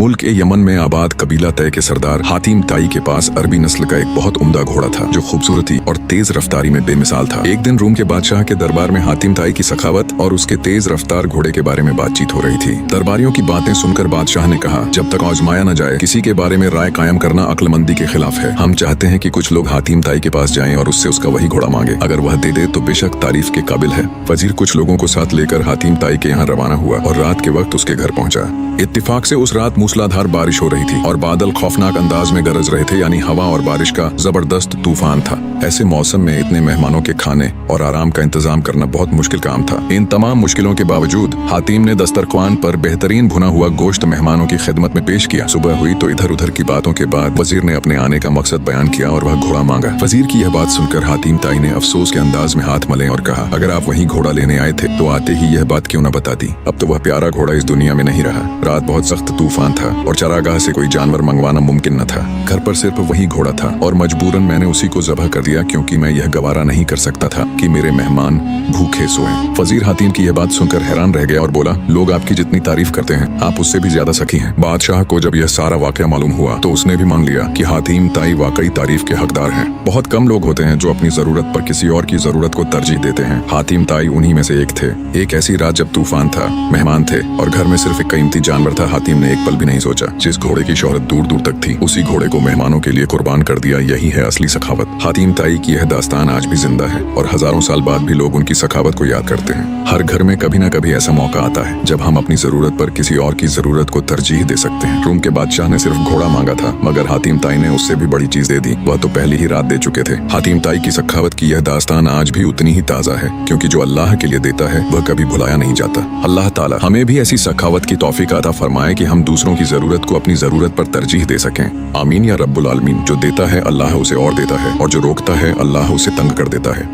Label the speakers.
Speaker 1: मुल्क यमन में आबाद कबीला तय के सरदार हातिम ताई के पास अरबी नस्ल का एक बहुत उम्दा घोड़ा था जो खूबसूरती और तेज रफ्तारी में बेमिसाल था। एक दिन रूम के बादशाह के दरबार में हातिम ताई की सखावत और उसके तेज रफ्तार घोड़े के बारे में बातचीत हो रही थी। दरबारियों की बातें सुनकर बादशाह ने कहा, जब तक आजमाया न जाए किसी के बारे में राय कायम करना अक्लमंदी के खिलाफ है। हम चाहते हैं कि कुछ लोग हातिम ताई के पास जाएं और उससे उसका वही घोड़ा मांगे। अगर वह दे दे तो बेशक तारीफ के काबिल है। वजीर कुछ लोगों को साथ लेकर हातिम ताई के यहाँ रवाना हुआ और रात के वक्त उसके घर पहुंचा। इत्तिफाक से उस रात मूसलाधार बारिश हो रही थी और बादल खौफनाक अंदाज में गरज रहे थे, यानी हवा और बारिश का जबरदस्त तूफान था। ऐसे मौसम में इतने मेहमानों के खाने और आराम का इंतजाम करना बहुत मुश्किल काम था। इन तमाम मुश्किलों के बावजूद हातिम ने दस्तरख्वान पर बेहतरीन भुना हुआ गोश्त मेहमानों की खिदमत में पेश किया। सुबह हुई तो इधर उधर की बातों के बाद वजीर ने अपने आने का मकसद बयान किया और वह घोड़ा मांगा। वजीर की यह बात सुनकर हातिम ताई ने अफसोस के अंदाज में हाथ मले और कहा, अगर आप वही घोड़ा लेने आए थे तो आते ही यह बात क्यों न बता दी। अब तो वह प्यारा घोड़ा इस दुनिया में नहीं रहा। रात बहुत सख्त तूफान था और चरागाह से कोई जानवर मंगवाना मुमकिन न था। घर पर सिर्फ वही घोड़ा था और मजबूरन मैंने उसी को ज़बह कर दिया, क्योंकि मैं यह गवारा नहीं कर सकता था कि मेरे मेहमान भूखे सोएं। वजीर हातिम की यह बात सुनकर हैरान रह गया और बोला, लोग आपकी जितनी तारीफ करते हैं आप उससे भी ज्यादा सखी हैं। बादशाह को जब यह सारा वाकया मालूम हुआ तो उसने भी मान लिया कि हातिम ताई वाकई तारीफ के हकदार हैं। बहुत कम लोग होते हैं जो अपनी जरूरत पर किसी और की जरूरत को तरजीह देते हैं। हातिम ताई उन्हीं में से एक थे। एक ऐसी रात जब तूफान था, मेहमान थे और घर में सिर्फ एक कीमती जानवर था, हातिम ने एक पल भी नहीं सोचा। जिस घोड़े की शोहरत दूर दूर तक थी उसी घोड़े को मेहमानों के लिए कुर्बान कर दिया। यही है असली सखावत। हातिम ताई की यह दास्तान आज भी जिंदा है और हजारों साल बाद भी लोग उनकी सखावत को याद करते हैं। हर घर में कभी न कभी ऐसा मौका आता है जब हम अपनी जरूरत पर किसी और की जरूरत को तरजीह दे सकते हैं। रूम के बादशाह ने सिर्फ घोड़ा मांगा था, मगर हातिम ताई ने उससे भी बड़ी चीज दे दी। वह तो पहले ही रात दे चुके थे। हातिम ताई की सखावत की यह दास्तान आज भी उतनी ही ताजा है, क्योंकि जो अल्लाह के लिए देता है वह कभी भुलाया नहीं जाता। अल्लाह ताला हमें भी ऐसी सखावत की तौफीक अता फरमाए कि हम दूसरों की जरूरत को अपनी जरूरत पर तरजीह दे सकें। आमीन या रब्बुल आलमीन। जो देता है अल्लाह उसे और देता है और जो रोकता है अल्लाह उसे तंग कर देता है।